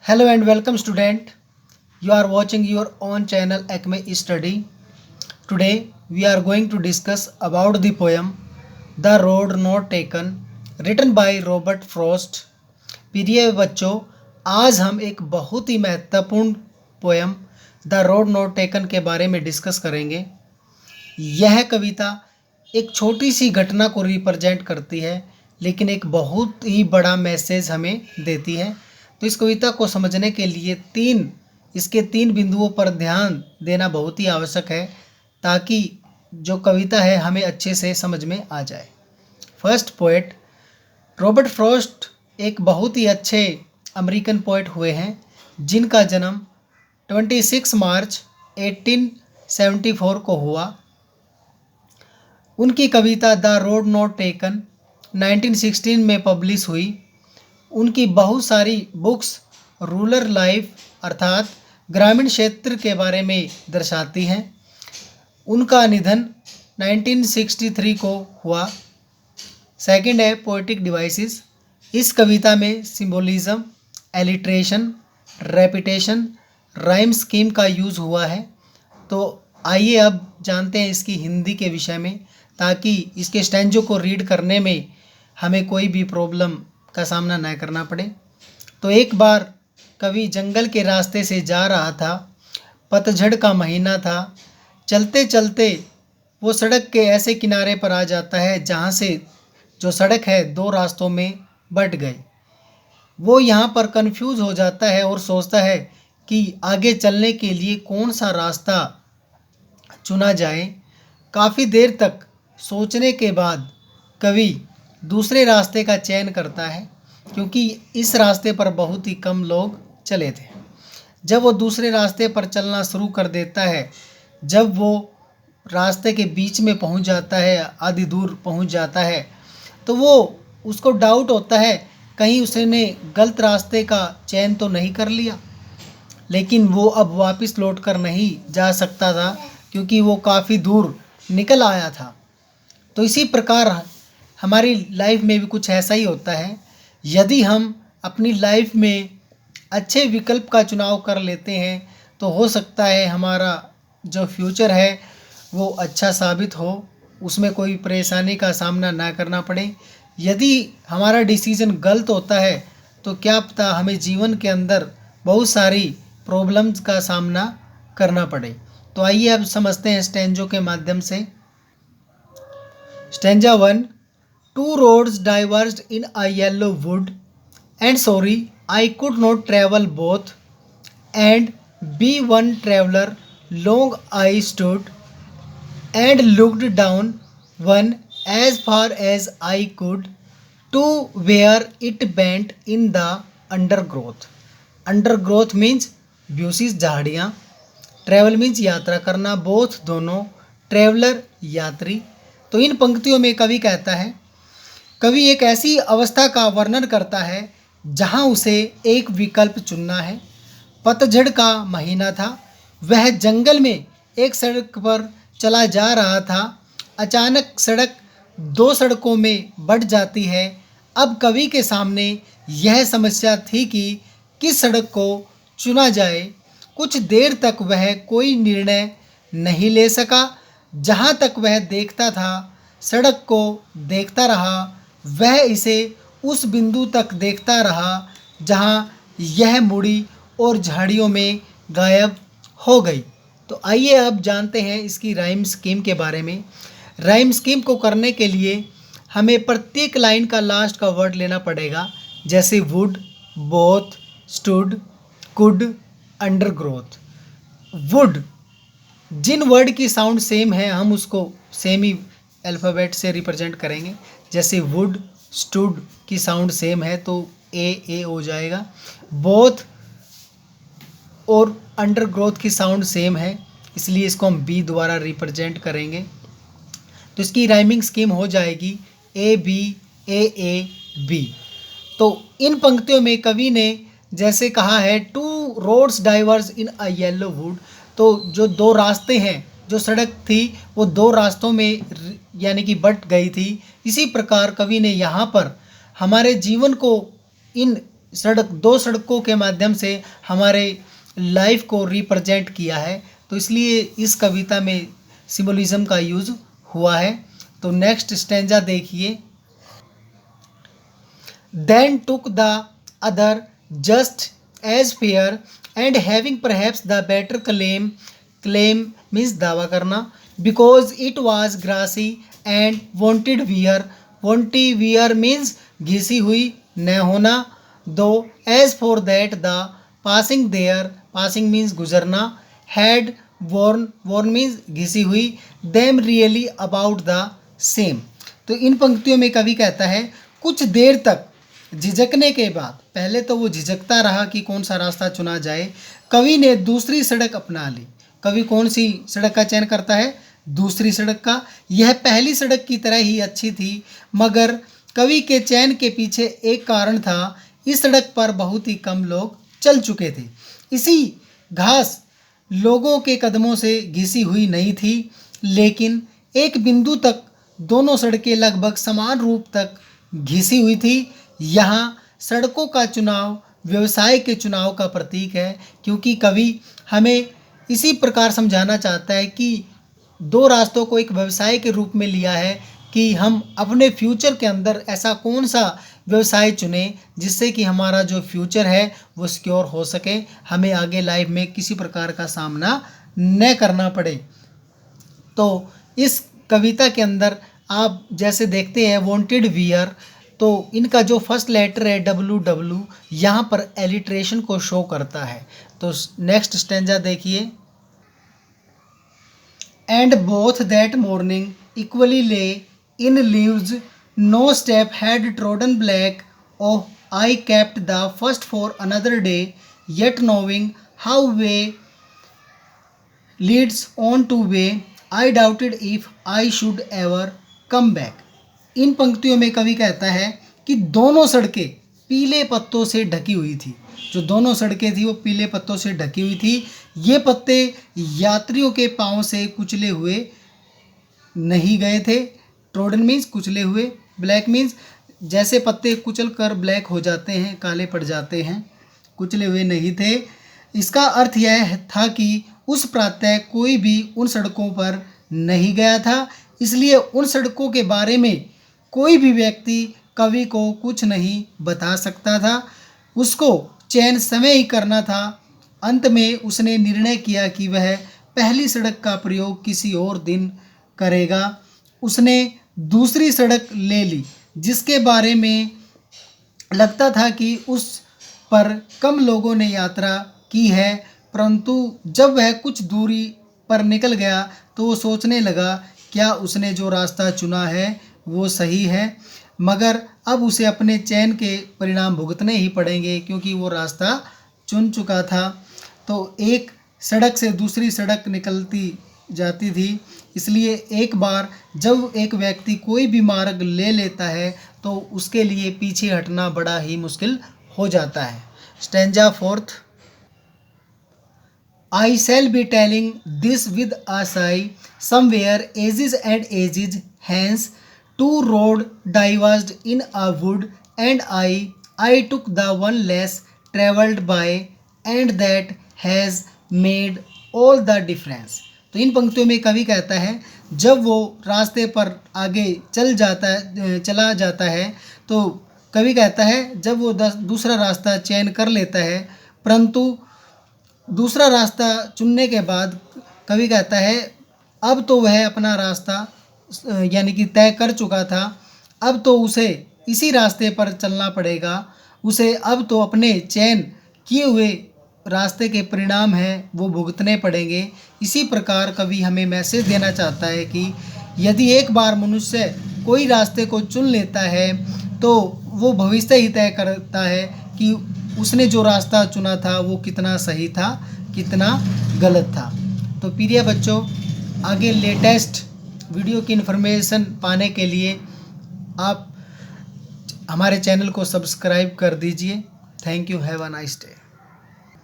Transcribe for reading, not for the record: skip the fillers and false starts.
Hello and welcome student. You are watching your own channel Acme Study. Today we are going to discuss about the poem The Road Not Taken written by Robert Frost. प्रिय बच्चों, आज हम एक बहुत ही महत्वपूर्ण poem the road not taken के बारे में डिस्कस करेंगे। यह कविता एक छोटी सी घटना को रिप्रेजेंट करती है, लेकिन एक बहुत ही बड़ा मैसेज हमें देती है। तो इस कविता को समझने के लिए इसके तीन बिंदुओं पर ध्यान देना बहुत ही आवश्यक है, ताकि जो कविता है हमें अच्छे से समझ में आ जाए। फर्स्ट पोएट रॉबर्ट फ्रॉस्ट एक बहुत ही अच्छे अमेरिकन पोएट हुए हैं, जिनका जन्म 26 मार्च 1874 को हुआ। उनकी कविता द रोड नॉट टेकन 1916 में पब्लिश हुई। उनकी बहुत सारी बुक्स रूरल लाइफ अर्थात ग्रामीण क्षेत्र के बारे में दर्शाती हैं। उनका निधन 1963 को हुआ। सेकंड है पोएटिक डिवाइसेस। इस कविता में symbolism, alliteration, repetition, rhyme scheme का यूज़ हुआ है। तो आइए अब जानते हैं इसकी हिंदी के विषय में, ताकि इसके स्टैंजों को रीड करने में हमें कोई भी प्रॉब्लम का सामना न करना पड़े। तो एक बार कवि जंगल के रास्ते से जा रहा था। पतझड़ का महीना था। चलते चलते वो सड़क के ऐसे किनारे पर आ जाता है जहाँ से जो सड़क है दो रास्तों में बंट गई। वो यहाँ पर कंफ्यूज हो जाता है और सोचता है कि आगे चलने के लिए कौन सा रास्ता चुना जाए। काफ़ी देर तक सोचने के बाद कवि दूसरे रास्ते का चयन करता है, क्योंकि इस रास्ते पर बहुत ही कम लोग चले थे। जब वो दूसरे रास्ते पर चलना शुरू कर देता है, जब वो रास्ते के बीच में पहुंच जाता है, आधी दूर पहुंच जाता है, तो वो उसको डाउट होता है कहीं उसने गलत रास्ते का चयन तो नहीं कर लिया। लेकिन वो अब वापस लौट कर नहीं जा सकता था, क्योंकि वो काफ़ी दूर निकल आया था। तो इसी प्रकार हमारी लाइफ में भी कुछ ऐसा ही होता है। यदि हम अपनी लाइफ में अच्छे विकल्प का चुनाव कर लेते हैं, तो हो सकता है हमारा जो फ्यूचर है वो अच्छा साबित हो, उसमें कोई परेशानी का सामना ना करना पड़े। यदि हमारा डिसीज़न गलत होता है, तो क्या पता हमें जीवन के अंदर बहुत सारी प्रॉब्लम्स का सामना करना पड़े। तो आइए अब समझते हैं स्टेंजों के माध्यम से। Stanza 1। Two roads diverged in a yellow wood, and sorry, I could not travel both, and be one traveler long I stood, and looked down one as far as I could, to where it bent in the undergrowth. Undergrowth means ब्यूसिस झाड़ियाँ, travel means यात्रा करना, both दोनों, traveller यात्री। तो इन पंक्तियों में कवि कहता है, कवि एक ऐसी अवस्था का वर्णन करता है जहां उसे एक विकल्प चुनना है। पतझड़ का महीना था। वह जंगल में एक सड़क पर चला जा रहा था। अचानक सड़क दो सड़कों में बंट जाती है। अब कवि के सामने यह समस्या थी कि किस सड़क को चुना जाए। कुछ देर तक वह कोई निर्णय नहीं ले सका। जहाँ तक वह देखता था, सड़क को देखता रहा। वह इसे उस बिंदु तक देखता रहा जहाँ यह मुड़ी और झाड़ियों में गायब हो गई। तो आइए अब जानते हैं इसकी राइम स्कीम के बारे में। राइम स्कीम को करने के लिए हमें प्रत्येक लाइन का लास्ट का वर्ड लेना पड़ेगा, जैसे would, both, stood, could, undergrowth. Would, जिन वर्ड की साउंड सेम है हम उसको सेम ही अल्फ़ाबेट से रिप्रेजेंट करेंगे। जैसे वुड, स्टूड की साउंड सेम है तो ए हो जाएगा। बोथ और अंडरग्रोथ की साउंड सेम है, इसलिए इसको हम बी द्वारा रिप्रेजेंट करेंगे। तो इसकी राइमिंग स्कीम हो जाएगी ए बी ए बी। तो इन पंक्तियों में कवि ने जैसे कहा है two roads diverse in a yellow would, तो जो दो रास्ते हैं, जो सड़क थी वो दो रास्तों में यानी कि बंट गई थी। इसी प्रकार कवि ने यहाँ पर हमारे जीवन को इन दो सड़कों के माध्यम से हमारे लाइफ को रिप्रेजेंट किया है, तो इसलिए इस कविता में सिंबलिज्म का यूज़ हुआ है। तो नेक्स्ट स्टेंजा देखिए। Then took the other just as fair and having perhaps the better claim means दावा करना, because it was grassy and wanted wear means घिसी हुई न होना, though as for that the passing means गुजरना, had worn means घिसी हुई, them really about the same। तो इन पंक्तियों में कवि कहता है कुछ देर तक झिझकने के बाद, पहले तो वो झिझकता रहा कि कौन सा रास्ता चुना जाए, कवि ने दूसरी सड़क अपना ली। कवि कौन सी सड़क का चयन करता है? दूसरी सड़क का। यह पहली सड़क की तरह ही अच्छी थी, मगर कवि के चयन के पीछे एक कारण था, इस सड़क पर बहुत ही कम लोग चल चुके थे। इसी घास लोगों के कदमों से घिसी हुई नहीं थी, लेकिन एक बिंदु तक दोनों सड़कें लगभग समान रूप तक घिसी हुई थी। यहाँ सड़कों का चुनाव व्यवसाय के चुनाव का प्रतीक है, क्योंकि कवि हमें इसी प्रकार समझाना चाहता है कि दो रास्तों को एक व्यवसाय के रूप में लिया है कि हम अपने फ्यूचर के अंदर ऐसा कौन सा व्यवसाय चुने जिससे कि हमारा जो फ्यूचर है वो सिक्योर हो सके, हमें आगे लाइफ में किसी प्रकार का सामना न करना पड़े। तो इस कविता के अंदर आप जैसे देखते हैं वांटेड वियर, तो इनका जो फर्स्ट लेटर है WW यहाँ पर एलिट्रेशन को शो करता है। तो नेक्स्ट स्टेंजा देखिए। And both that morning equally lay in leaves, no step had trodden black, oh I kept the first for another day, yet knowing how way leads on to way, I doubted if I should ever come back. इन पंक्तियों में कवि कहता है कि दोनों सड़कें पीले पत्तों से ढकी हुई थी। जो दोनों सड़कें थी वो पीले पत्तों से ढकी हुई थी। ये पत्ते यात्रियों के पांव से कुचले हुए नहीं गए थे। ट्रोडन मीन्स कुचले हुए, ब्लैक मीन्स जैसे पत्ते कुचल कर ब्लैक हो जाते हैं, काले पड़ जाते हैं, कुचले हुए नहीं थे। इसका अर्थ यह था कि उस प्रातः कोई भी उन सड़कों पर नहीं गया था, इसलिए उन सड़कों के बारे में कोई भी व्यक्ति कवि को कुछ नहीं बता सकता था। उसको चयन समय ही करना था। अंत में उसने निर्णय किया कि वह पहली सड़क का प्रयोग किसी और दिन करेगा। उसने दूसरी सड़क ले ली जिसके बारे में लगता था कि उस पर कम लोगों ने यात्रा की है, परंतु जब वह कुछ दूरी पर निकल गया तो वो सोचने लगा क्या उसने जो रास्ता चुना है वो सही है, मगर अब उसे अपने चयन के परिणाम भुगतने ही पड़ेंगे क्योंकि वो रास्ता चुन चुका था। तो एक सड़क से दूसरी सड़क निकलती जाती थी, इसलिए एक बार जब एक व्यक्ति कोई भी मार्ग ले लेता है तो उसके लिए पीछे हटना बड़ा ही मुश्किल हो जाता है। Stanza fourth. I shall be telling this with a sigh, somewhere ages and ages hence, two roads diverged in a wood, and I took the one less travelled by, and that has made all the difference। तो इन पंक्तियों में कवि कहता है जब वो रास्ते पर आगे चला जाता है तो कवि कहता है जब वो दूसरा रास्ता चयन कर लेता है, परंतु दूसरा रास्ता चुनने के बाद कवि कहता है अब तो वह अपना रास्ता यानी कि तय कर चुका था, अब तो उसे इसी रास्ते पर चलना पड़ेगा, उसे अब तो अपने चयन किए हुए रास्ते के परिणाम हैं वो भुगतने पड़ेंगे। इसी प्रकार कवि हमें मैसेज देना चाहता है कि यदि एक बार मनुष्य कोई रास्ते को चुन लेता है तो वो भविष्य ही तय करता है कि उसने जो रास्ता चुना था वो कितना सही था, कितना गलत था। तो प्रिय बच्चों, आगे लेटेस्ट वीडियो की इन्फॉर्मेशन पाने के लिए आप हमारे चैनल को सब्सक्राइब कर दीजिए। Thank you, have a nice day.